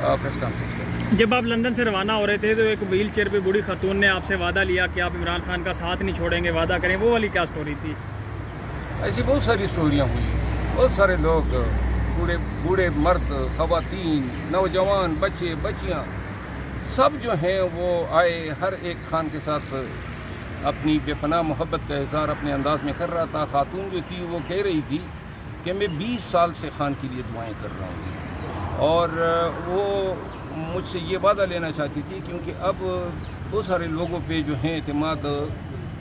Press conference करें। जब आप लंदन से रवाना हो रहे थे तो एक व्हील चेयर पे बूढ़ी खातून ने आपसे वादा लिया कि आप इमरान खान का साथ नहीं छोड़ेंगे, वादा करें, वो वाली क्या स्टोरी थी? ऐसी बहुत सारी स्टोरियाँ हुई, बहुत सारे लोग, बूढ़े बूढ़े मर्द, ख़वातीन, नौजवान, बच्चे बच्चियाँ, सब जो हैं वो आए, हर एक खान के साथ अपनी बेपनाह मोहब्बत का इज़हार अपने अंदाज में कर रहा था। खातून जो थी वो कह रही थी कि मैं 20 साल से खान के लिए दुआएं कर रहा हूँ, और वो मुझसे ये वादा लेना चाहती थी, क्योंकि अब बहुत सारे लोगों पे जो है एतमाद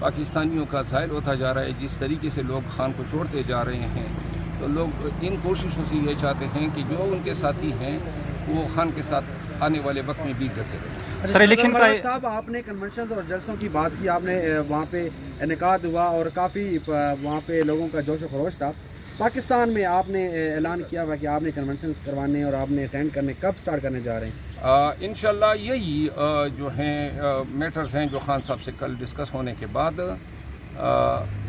पाकिस्तानियों का ज़ाहिर होता जा रहा है। जिस तरीके से लोग खान को छोड़ते जा रहे हैं, तो लोग इन कोशिशों से ये चाहते हैं कि जो उनके साथी हैं वो खान के साथ आने वाले वक्त में भी डटे रहें। सर, इलेक्शन का साहब आपने कन्वेंशन और जलसों की बात की, आपने वहाँ पे इनेकाद हुआ और काफ़ी वहाँ पे लोगों का जोश व खरोश था। पाकिस्तान में आपने ऐलान किया हुआ कि आपने कन्वेंशन करवाने और आपने अटेंड करने, कब स्टार्ट करने जा रहे हैं? इंशाल्लाह यही जो हैं मैटर्स हैं जो खान साहब से कल डिस्कस होने के बाद,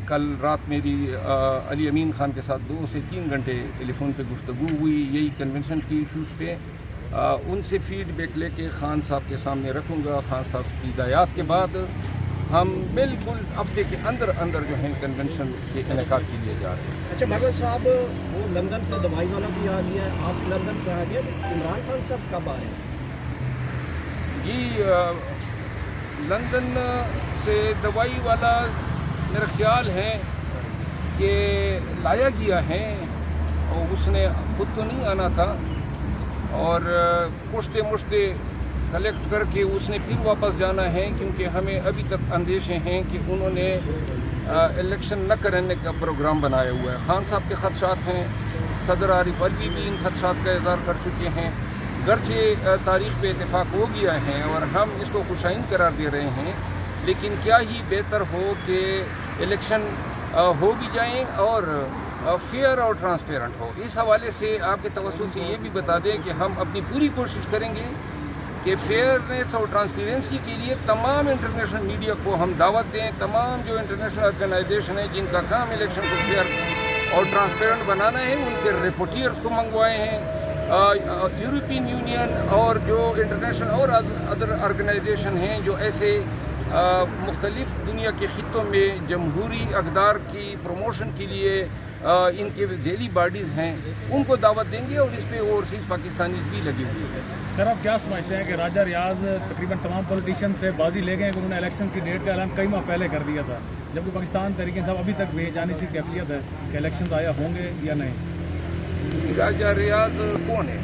कल रात मेरी अली अमीन खान के साथ 2 से 3 घंटे टेलीफोन पे गुफ्तगू हुई यही कन्वेंशन की इशूज़ पे। उनसे फीडबैक लेके खान साहब के सामने रखूँगा। खान साहब की हिदायत के बाद हम बिल्कुल हफ्ते के अंदर अंदर जो है कन्वेंशन के इनेकाद के लिए जा रहे हैं। अच्छा भगत साहब, वो लंदन से दवाई वाला भी आ गया, आप लंदन से आ गए, इमरान खान साहब कब आ रहे हैं? जी, लंदन से दवाई वाला मेरा ख्याल है कि लाया गया है, और उसने खुद तो नहीं आना था, और पुश्ते मुश्ते कलेक्ट करके उसने फिर वापस जाना है, क्योंकि हमें अभी तक अंदेशे हैं कि उन्होंने इलेक्शन न करने का प्रोग्राम बनाया हुआ है। खान साहब के खदशात हैं, सदर आरिफ अलवी भी इन खदशात का इज़हार कर चुके हैं। गरचे तारीख पे इत्तेफाक हो गया है और हम इसको खुशाइन करार दे रहे हैं, लेकिन क्या ही बेहतर हो कि इलेक्शन हो भी जाएँ और फेयर और ट्रांसपेरेंट हो। इस हवाले से आपके तवज्जो से ये भी बता दें कि हम अपनी पूरी कोशिश करेंगे कि फेयरनेस और ट्रांसपेरेंसी के लिए तमाम इंटरनेशनल मीडिया को हम दावत दें। तमाम जो इंटरनेशनल ऑर्गेनाइजेशन है जिनका काम इलेक्शन को फेयर और ट्रांसपेरेंट बनाना है, उनके रिपोर्टियर्स को मंगवाए हैं। यूरोपियन यूनियन और जो इंटरनेशनल और अदर ऑर्गेनाइजेशन हैं जो ऐसे मुख्तलिफ दुनिया के खित्तों में जमहूरी अक़दार की प्रमोशन के लिए इनके झेली बॉडीज़ हैं, उनको दावत देंगे, और इस पे ओवरसीज़ पाकिस्तानी भी लगी हुई है। सर, आप क्या समझते हैं कि राजा रियाज तकरीबन तमाम पॉलिटिशियन से बाजी ले गए, उन्होंने इलेक्शन की डेट का ऐलान कई माह पहले कर दिया था, जबकि पाकिस्तान तहरीक इंसाफ अभी तक बेजानी सी कैफियत है कि इलेक्शन आया होंगे या नहीं? राजा रियाज कौन है?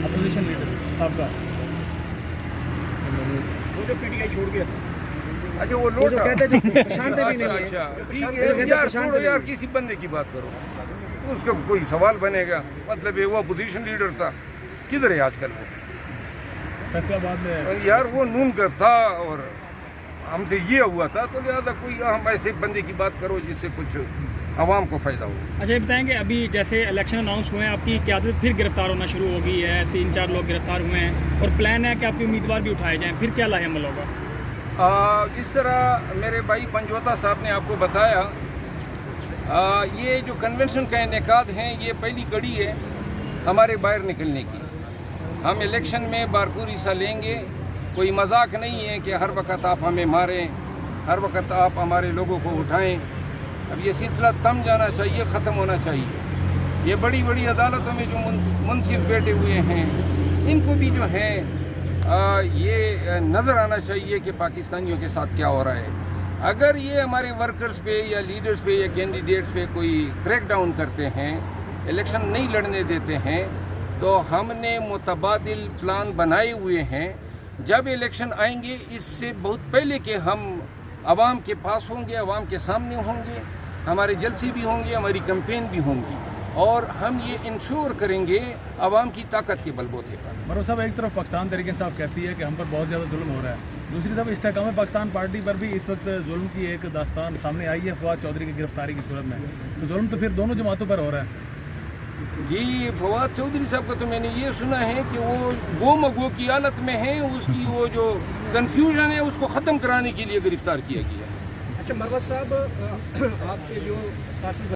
अपोजिशन लीडर साहब का, वो जो पीटीआई छोड़ गया था। अच्छा, वो लोग कहते थे प्रशांत भी नहीं है। अच्छा, ठीक है यार, छोड़ो यार, किसी बंदे की बात करो, उसका कोई सवाल बनेगा? मतलब वो अपोजिशन लीडर था, किधर है आजकल वो? फैसलाबाद में यार वो नून का था और हमसे ये हुआ था, तो लिहाजा कोई हम ऐसे बंदे की बात करो जिससे कुछ आवाम को फ़ायदा हो। अच्छा, ये बताएंगे, अभी जैसे इलेक्शन अनाउंस हुए हैं, आपकी क़यादत फिर गिरफ्तार होना शुरू हो गई है, 3-4 लोग गिरफ्तार हुए हैं, और प्लान है कि आपके उम्मीदवार भी उठाए जाएँ, फिर क्या लाहेअमल होगा? जिस तरह मेरे भाई पंजोता साहब ने आपको बताया, ये जो कन्वेंशन का इनेकाद है ये पहली कड़ी है हमारे बाहर निकलने की। हम इलेक्शन में भरपूर हिस्सा लेंगे, कोई मजाक नहीं है कि हर वक्त आप हमें मारें, हर वक्त आप हमारे लोगों को उठाएं। अब ये सिलसिला थम जाना चाहिए, ख़त्म होना चाहिए। ये बड़ी बड़ी अदालतों में जो मुंसिफ बैठे हुए हैं, इनको भी जो है ये नज़र आना चाहिए कि पाकिस्तानियों के साथ क्या हो रहा है। अगर ये हमारे वर्कर्स पे या लीडर्स पे या कैंडिडेट्स पे कोई क्रैक डाउन करते हैं, इलेक्शन नहीं लड़ने देते हैं, तो हमने मुतबादिल प्लान बनाए हुए हैं। जब इलेक्शन आएंगे, इससे बहुत पहले कि हम आवाम के पास होंगे, आवाम के सामने होंगे, हमारे जलसे भी होंगे, हमारी कैंपेन भी होंगी, और हम ये इंश्योर करेंगे आवाम की ताकत के बलबूते पर। मरो साहब, एक तरफ पाकिस्तान तहरीक इंसाफ कहती है कि हम पर बहुत ज़्यादा जुल्म हो रहा है, दूसरी तरफ इस्तेकाम पाकिस्तान पार्टी पर भी इस वक्त जुल्म की एक दास्तान सामने आई है फवाद चौधरी की गिरफ्तारी की सूरत में। तो जुल्म तो फिर दोनों जमातों पर हो रहा है। जी, फवाद चौधरी साहब का तो मैंने ये सुना है कि वो गो मगो की हालत में है, उसकी वो जो कन्फ्यूजन है उसको ख़त्म कराने के लिए गिरफ्तार किया गया। अच्छा मरवत साहब, आपके जो साथी